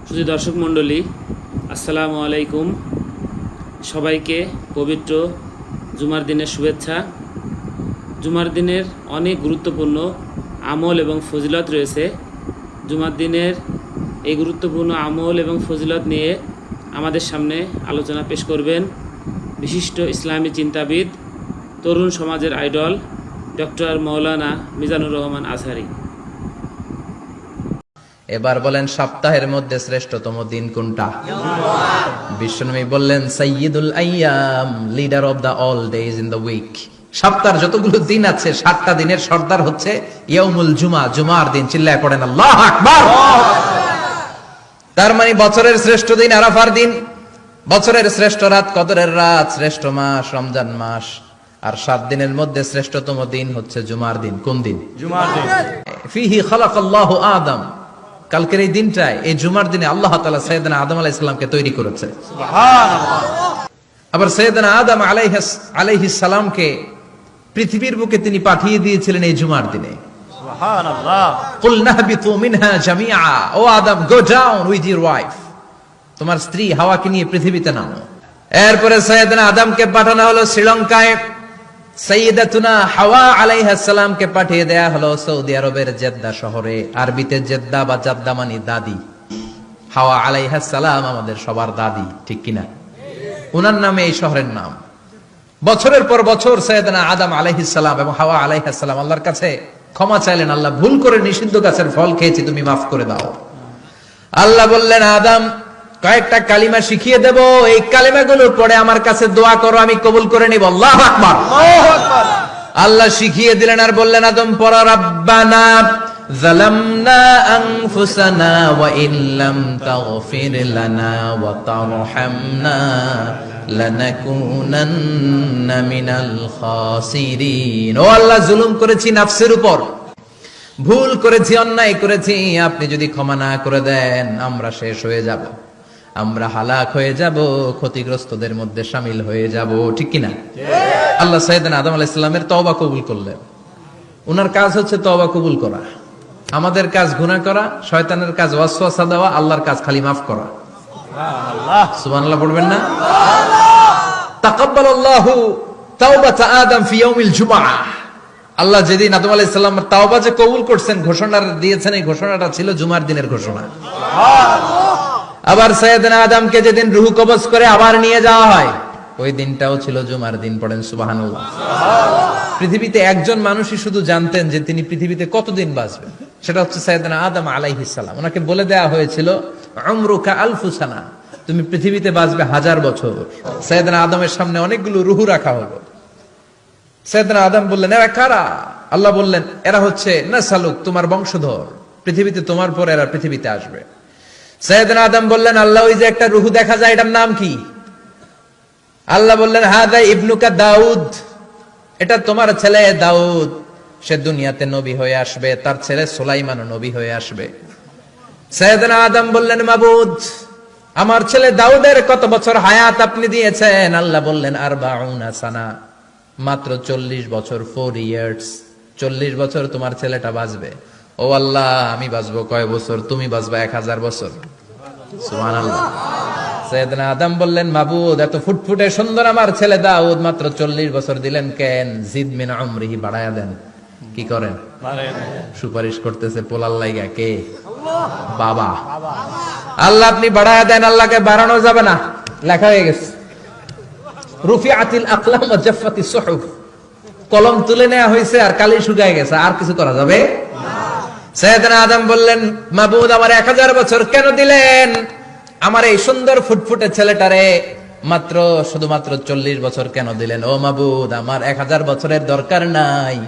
শুধু দর্শক মণ্ডলী, আসসালামু আলাইকুম। সবাইকে পবিত্র জুমার দিনের শুভেচ্ছা। জুমার দিনের অনেক গুরুত্বপূর্ণ আমল এবং ফজিলত রয়েছে। জুমার দিনের এই গুরুত্বপূর্ণ আমল এবং ফজিলত নিয়ে আমাদের সামনে আলোচনা পেশ করবেন বিশিষ্ট ইসলামী চিন্তাবিদ, তরুণ সমাজের আইডল ডক্টর মৌলানা মিজানুর রহমান আজহারি। এবার বলেন, সপ্তাহের মধ্যে শ্রেষ্ঠতম দিন কোনটা? বিশ্বনবী বললেন, সাইয়্যিদুল আইয়াম, leader of the all days in the week. সপ্তাহের যতগুলো দিন আছে 7টা দিনের সর্দার হচ্ছে ইয়াউমুল জুমা, জুমার দিন। চিল্লায় পড়েন আল্লাহু আকবার। তার মানে বছরের শ্রেষ্ঠ দিন আরাফার দিন, বছরের শ্রেষ্ঠ রাত কদরের রাত, শ্রেষ্ঠ মাস রমজান মাস, আর 7 দিনের মধ্যে শ্রেষ্ঠতম দিন হচ্ছে জুমার দিন। কোন দিন? জুমার দিন। ফিহি খালাকাল্লাহু আদম। কালকের এই দিনটায়, এই জুমার দিনে আল্লাহ তাআলা সাইয়েদনা আদম আলাইহিস সালামকে তৈরি করেছে। সুবহানাল্লাহ। আবার সাইয়েদনা আদম আলাইহিস সালামকে পৃথিবীর বুকে তিনি পাঠিয়ে দিয়েছিলেন এই জুমার দিনে। সুবহানাল্লাহ। কুল নাহবিতু মিনহা জামিআ, ও Adam, go down with your wife, তোমার স্ত্রী হাওয়াকে নিয়ে পৃথিবীতে নামো। এরপরে সাইয়েদনা আদমকে পাঠানো হলো শ্রীলঙ্কায়, সাইয়্যিদাতুনা হাওয়া আলাইহিস সালামকে পাঠিয়ে দেয়া হলো সৌদি আরবের জেদ্দা শহরে। আরবিতে জেদ্দা বা জাদ্দা মানে দাদি। হাওয়া আলাইহিস সালাম আমাদের সবার দাদি, ঠিক কিনা? ওনার নামে এই শহরের নাম। বছরের পর বছর সাইয়েদনা আদম আলাইহিস সালাম এবং হাওয়া আলাইহিস সালাম আল্লাহর কাছে ক্ষমা চাইলেন, আল্লাহ, ভুল করে নিষিদ্ধ গাছের ফল খেয়েছি, তুমি মাফ করে দাও। আল্লাহ বললেন, আদম, কয়েকটা কালিমা শিখিয়ে দেব, এই কালিমাগুলোর পরে আমার কাছে দোয়া করো, আমি কবুল করে নিব। আল্লাহু আকবার। আল্লাহু আকবার। আল্লাহ শিখিয়ে দিলেন আর বললেন, আদম পড়ো, রাব্বানা যালামনা আনফুসানা ওয়া ইল্লাম তাগফির লানা ওয়া তারহামনা লানাকুনান্না মিনাল খাসিরিন। ও আল্লাহ, জুলুম করেছি নফসের উপর, ভুল করেছি, অন্যায় করেছি, আপনি যদি ক্ষমা না করে দেন আমরা শেষ হয়ে যাব, আমরা হালাক হয়ে যাব, ক্ষতিগ্রস্তদের মধ্যে শামিল হয়ে যাব, ঠিক কিনা? আল্লাহ সাইয়েদনা আদম আলাইহিস সালামের তওবা কবুল করলেন। ওনার কাজ হচ্ছে তওবা কবুল করা, আমাদের কাজ গুনাহ করা, শয়তানের কাজ ওয়াসওয়াসা দেওয়া, আল্লাহর কাজ খালি মাফ করা। সুবহানাল্লাহ। সুবহানাল্লাহ পড়বেন না? তাকাব্বালাল্লাহু তাওবাতা আদম ফি ইয়াউমিল জুমআহ। আল্লাহ যেদিন আদম আলাইহিস সালামের তাওবা যে কবুল করছেন, ঘোষণা দিয়েছেন, এই ঘোষণাটা ছিল জুমার দিনের ঘোষণা। সুবহানাল্লাহ। আবার সাইয়েদনা আদমকে যেদিন রূহ কবজ করে আবার নিয়ে যাওয়া হয়, ওই দিনটাও ছিল জুমার দিন। পড়েন সুবহানাল্লাহ। পৃথিবীতে একজন মানুষই শুধু জানতেন যে তিনি পৃথিবীতে কতদিন বাঁচবেন, সেটা হচ্ছে সাইয়েদনা আদম আলাইহিস সালাম। ওনাকে বলে দেয়া হয়েছিল, উমরুকা আলফু সানা, তুমি পৃথিবীতে বাঁচবে 1000 বছর। সাইয়েদনা আদমের সামনে অনেকগুলো রূহ রাখা হলো। সাইয়েদনা আদম বললেন, এরা কারা? আল্লাহ বললেন, এরা হচ্ছে নাসালুক, তোমার বংশধর, পৃথিবীতে তোমার পর এরা পৃথিবীতে আসবে। সাইয়েদনা আদম বললেন, আল্লাহ, ওই যে একটা রূহ দেখা যায়, এটার নাম কি? আল্লাহ বললেন, হাদা ইবনুকা দাউদ, এটা তোমার ছেলে দাউদ, সে দুনিয়াতে নবী হয়ে আসবে, তার ছেলে সুলাইমানও নবী হয়ে আসবে। সাইয়েদনা আদম বললেন, মাবুদ, আমার ছেলে দাউদের কত বছর হায়াত আপনি দিয়েছেন? আল্লাহ বললেন, 40 সানা, মাত্র 40 বছর, 4 ইয়ার্স, 40 বছর তোমার ছেলেটা বাঁচবে। ও আল্লাহ, আমি বাঁচবো কয় বছর? তুমি বাঁচবা 1000 বছর। সুবহানাল্লাহ। সাইয়েদনা আদম বললেন, মাবুদ, এত ফুটফুটে সুন্দর আমার ছেলে দাউদ, মাত্র 40 বছর দিলেন কেন? জিদ মিন উমরিহি, বাড়ায়া দেন। কি করেন? সুপারিশ করতেছে পোলার লাইগা কে? বাবা। আল্লাহ, আপনি বাড়ায়া দেন। আল্লাহকে বাড়ানো যাবে না, লেখা হয়ে গেছে। রুফিআতিল আকলাম ওয়া জাফফাতিস সুহুফ, কলম তুলে নেওয়া হয়েছে আর কালি শুকায় গেছে, আর কিছু করা যাবে না। সাইয়েদনা আদম বললেন, মাবুদ, আমার 1000 বছর কেন দিলেন? আমার এই সুন্দর ফুটফুটে ছেলেটারে মাত্র শুধুমাত্র 40 বছর কেন দিলেন? ও মাবুদ, আমার 1000 বছরের দরকার নাই,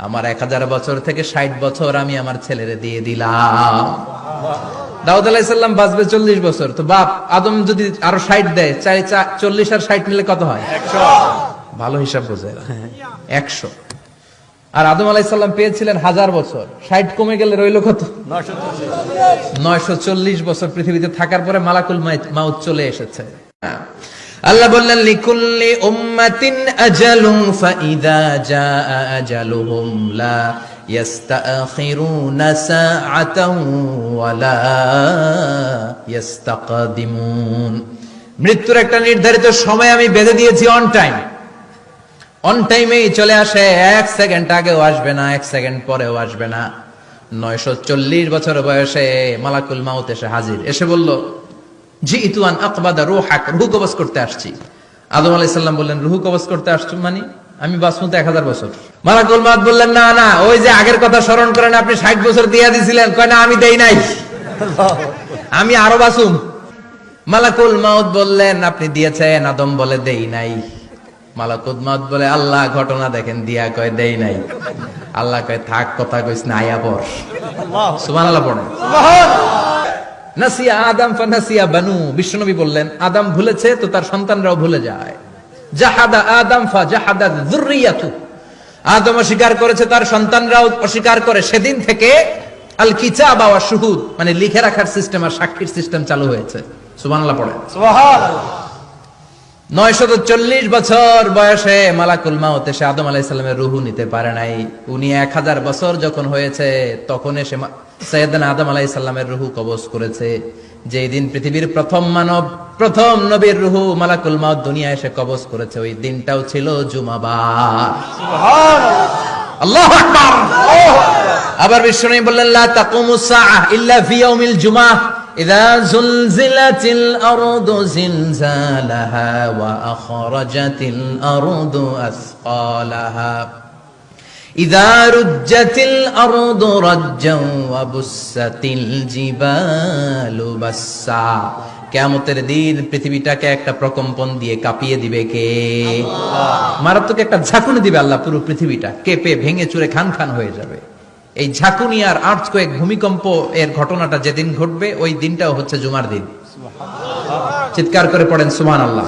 আমার 1000 বছর থেকে 60 বছর আমি আমার ছেলেরে দিয়ে দিলাম। দাউদ আলাইহিস সালাম বাঁচবে 40 বছর, তো বাপ আদম যদি আরো 60 দেয়, 40 আর 60 মিলে কত হয়? 100। ভালো হিসাব বোঝে, 100। আর আদম আলাইহিস সালাম পেয়েছিলেন 1000 বছর, 60 কমে গেলে রইল কত? 940 বছর পৃথিবীতে থাকার পরে মালাকুল মাউত চলে এসেছে। আল্লাহ বললেন, লিকুল্লি উম্মাতিন আজালুন ফাইদা জাআ আজালুহুম লা يستأخرون ساعة ولا يستقدمون। মৃত্যুর একটা নির্ধারিত সময় আমি বেঁধে দিয়েছি, অন টাইমেই চলে আসে, 1 সেকেন্ড আগেও আসবে না, 1 সেকেন্ড পরেও আসবে না। 940 বছর বয়সে মালাকুল মাউত এসে হাজির, এসে বলল, জিইতু আন আকবাদা রূহাক, রূহ কবজ করতে আসছি। আদম আলাইহিস সালাম বললেন, রূহ কবজ করতে আসছো মানে? আমি বাঁচবো তো 1000 বছর। মালাকুল মাউত বললেন, না না, ওই যে আগের কথা স্মরণ করেন, আপনি 60 বছর দিয়ে দিয়েছিলেন। কয় না, আমি দেই নাই, আমি আরো বাঁচুম। মালাকুল মাউত বললেন, আপনি দিয়েছেন। আদম বলে, দেই নাই। মালাকুল মাউত বলে, আল্লাহ ঘটনা দেখেন, দিয়া কয় দেই নাই। আল্লাহ কয়, থাক, কথা কইস না, আয়া পড়। সুবহানাল্লাহ পড়েন। নাসিয়া আদম ফানাসিয়া বানু, বিশ্বনবী বললেন, আদম ভুলেছে তো তার সন্তানরাও ভুলে যায়। জাহাদা আদম ফাজাহাদা যুররিয়াতু, আদম অস্বীকার করেছে, তার সন্তানরাও অস্বীকার করে। সেদিন থেকে আল কিতাব ওয়া শুহুদ, মানে লিখে রাখার সিস্টেম আর সাক্ষীর সিস্টেম চালু হয়েছে। সুবহানাল্লাহ পড়েন। সুবহানাল্লাহ। 940 বছর বয়সে মালাকুল মাউত এসে আদম আলাইহিস সালামের রূহ নিতে পারে নাই। উনি 1000 বছর যখন হয়েছে তখন এসে সাইয়েদনা আদম আলাইহিস সালামের রূহ কবজ করেছে। যেই দিন পৃথিবীর প্রথম মানব, প্রথম নবীর রূহ মালাকুল মাউত দুনিয়ায় এসে কবজ করেছে, ওই দিনটাও ছিল জুমাবার। সুবহানাল্লাহ, আল্লাহু আকবার। আবার বিশ্বনবী বললেন, লা তাকুমুস সাআহ ইল্লা ফি ইয়াউমিল জুমআহ ইযা যুলজিলাতিল আরদু জিলজালাহা ওয়া আখরাজাতিল আরদু আসকালাহা ইযা রুজ্জাতিল আরদু রাজ্জান ওয়া বুসাতিল জিবালু বাসসা। কিয়ামতের দিন পৃথিবীটাকে একটা প্রকম্পন দিয়ে কাঁপিয়ে দিবে কে? আল্লাহ। মারাত্মক একটা ঝাঁকুনি দিবে আল্লাহ, পুরো পৃথিবীটা কেঁপে ভেঙে চুরে খান খান হয়ে যাবে। এই ঝাঁকুনি আর আর্থকোয়েক, ভূমিকম্প এর ঘটনাটা যেদিন ঘটবে ওই দিনটাও হচ্ছে জুমার দিন। চিৎকার করে পড়েন সুবহানাল্লাহ।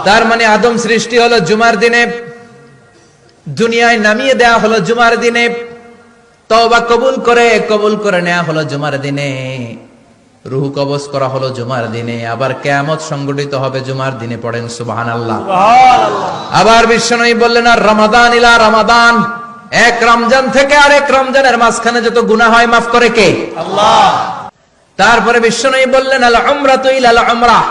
তার মানে আদম সৃষ্টি হলো জুমার দিনে, দুনিয়ায় নামিয়ে দেয়া হলো জুমার দিনে, তওবা কবুল করে নেওয়া হলো জুমার দিনে, রূহ কবজ করা হলো জুমার দিনে, আবার কিয়ামত সংগঠিত হবে জুমার দিনে। পড়েন সুবহানাল্লাহ। আবার বিশ্বনবী বললেন, আর রমাদান ইলা রমাদান, এক রমজান থেকে আরেক রমজানের মাঝখানে যত গুনাহ হয় মাফ করে কে? আল্লাহ। তারপরে বিশ্বনবী বললেন, আল উমরাতু ইলাল উমরাহ,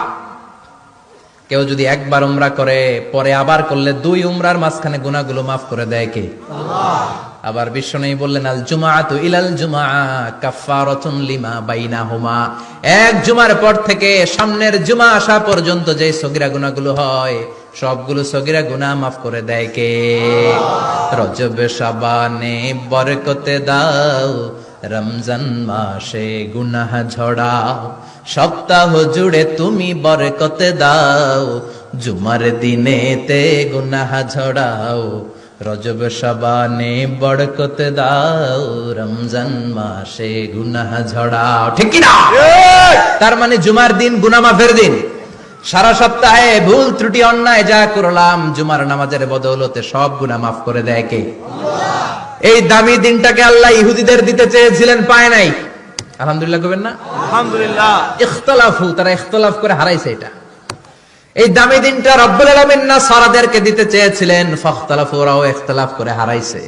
কেউ যদি একবার উমরা করে পরে আবার করলে 2 উমরার মাঝখানে গুনাহগুলো মাফ করে দেয় কে? আল্লাহ। আবার বিশ্বনবী বললেন, আল জুমআতু ইলাল জুমআ কাফফারাতুন লিমা বাইনাহুমা, এক জুমার পর থেকে সামনের জুমা আসা পর্যন্ত যে সগীরা গুনাহগুলো হয় সবগুলো সগীরা গুনাহ মাফ করে দেয় কে? রজব শাবানে বরকতে দাও, রমজান মাসে গুনাহ ঝড়াও, সপ্তাহ জুড়ে তুমি বরকতে দাও, জুমার দিনেতে গুনাহ ঝড়াও, রজব শাবানে বরকতে দাও, রমজান মাসে গুনাহ ঝড়াও। ঠিক কি না? তার মানে জুমার দিন গুনাহ মাফের দিন। সারা সপ্তাহে ভুল ত্রুটি অন্যায় যা করলাম জুমার নামাজের বদৌলতে সব গুনাহ মাফ করে দেয় কে? আল্লাহ। এই দামি দিনটাকে আল্লাহ ইহুদিদের দিতে চেয়েছিলেন, পায় নাই। আলহামদুলিল্লাহ কবেন না? আলহামদুলিল্লাহ। ইখতিলাফু, তারা ইখতিলাফ করে হারাইছে এটা। এই দামি দিনটা রব্বুল আলামিন নাসারাদেরকে দিতে চেয়েছিলেন, ফাখতালাফু, ওরাও ইখতিলাফ করে হারাইছে।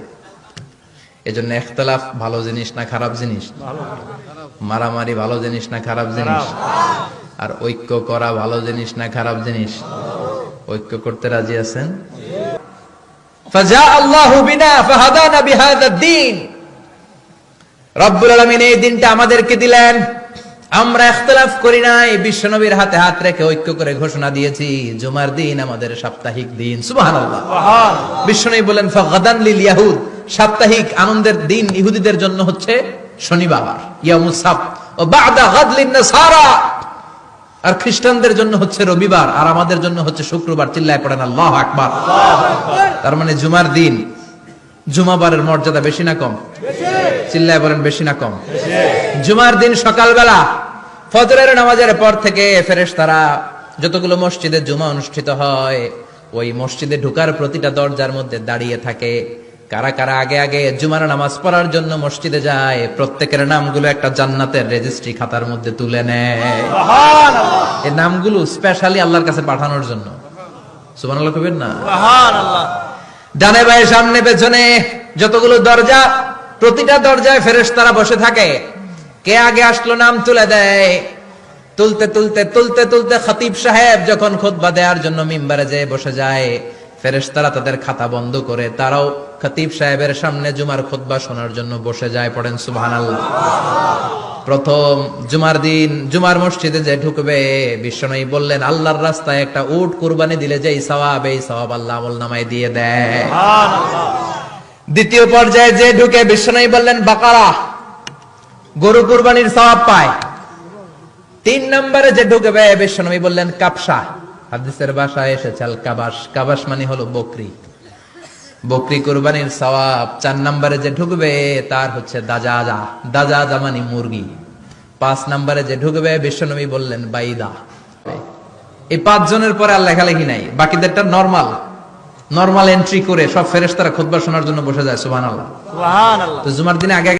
এজন্য ইখতিলাফ ভালো জিনিস না খারাপ জিনিস? মারামারি ভালো জিনিস না খারাপ জিনিস? আর ঐক্য করা ভালো জিনিস না খারাপ জিনিস? ঐক্য করতে রাজি আছেন? ফাজা আল্লাহু বিনা ফাহাদানা বিহাদা দ্বীন, রব্বুল আলামিন এই দিনটা আমাদেরকে দিলেন, আমরা ইখতিলাফ করি নাই, বিশ্বনবীর হাতে হাত রেখে ঐক্য করে ঘোষণা দিয়েছি জুমার দিন আমাদের সাপ্তাহিক দিন। সুবহানাল্লাহ। বিশ্বনবী বলেন, ফাগাদান লিল ইয়াহুদ, সাপ্তাহিক আনন্দের দিন ইহুদিদের জন্য হচ্ছে শনিবার, ইয়াউমুস সাbt, ও বা'দা গাদ লিন নাসারা, আর খ্রিস্টানদের জন্য হচ্ছে রবিবার, আর আমাদের জন্য হচ্ছে শুক্রবার। চিল্লায় পড়েন আল্লাহু আকবার। তার মানে জুমার দিন, জুমাবারের মর্যাদা বেশি না কম? চিল্লায় বলেন বেশি না কম? জুমার দিন সকালবেলা ফজরের নামাজের পর থেকে ফেরেশতারা যতগুলো মসজিদে জুমা অনুষ্ঠিত হয় ওই মসজিদে ঢোকার প্রতিটা দরজার মধ্যে দাঁড়িয়ে থাকে। কারা কারা আগে আগে জুমার নামাজ পড়ার জন্য মসজিদে যায়, প্রত্যেকের নামগুলো একটা জান্নাতের রেজিস্ট্রি খাতার মধ্যে তুলে নেয়। সুবহানাল্লাহ। এই নামগুলো স্পেশালি আল্লাহর কাছে পাঠানোর জন্য। সুবহানাল্লাহ কইবেন না? সুবহানাল্লাহ। ডানে বায়ে সামনে পেছনে যতগুলো দরজা প্রতিটা দরজায় ফেরেশতারা বসে থাকে। কে আগে আসলো নাম তুলে দেয়। তুলতে তুলতে তুলতে তুলতে খতিব সাহেব যখন খুতবা দেওয়ার জন্য মিম্বারে যেয়ে বসে যায়, ফেরেশতারা তাদের খাতা বন্ধ করে তারাও খতিব সাহেবের সামনে জুমার খুতবা শোনার জন্য বসে যায়। পড়েন সুবহানাল্লাহ। প্রথম জুমার দিন জুমার মসজিদে যে ঢুকবে, বিশ্বনবী বললেন আল্লাহর রাস্তায় একটা উট কুরবানি দিলে যেই সওয়াব, এই সওয়াব আল্লাহ আমলনামায় দিয়ে দেয়। দ্বিতীয় পর্যায়ে যে ঢুকে, বিশ্বনবী বললেন বাকারা, গরু কুরবানির সওয়াব পায়। 3 নম্বরে যে ঢুকবে, বিশ্বনবী বললেন কাবসা, হাদিসের ভাষায় এসেছে আল কাবাস, কাবাস মানে হলো বকরি, বকরি কুরবানির সওয়াব। 4 নম্বরে যে ঢুকবে তার হচ্ছে দাজাজা, দাজাজা মানে মুরগি। 5 নম্বরে যে ঢুকবে, বিশ্বনবী বললেন বাইদা। এই 5 জনের পরে আর লেখালেখি নাই, বাকিদেরটা নরমাল এন্ট্রি করে সব ফেরেশতারা খুতবা শোনার জন্য বসে যায়। সুবহানাল্লাহ। তো জুমার দিনে আগে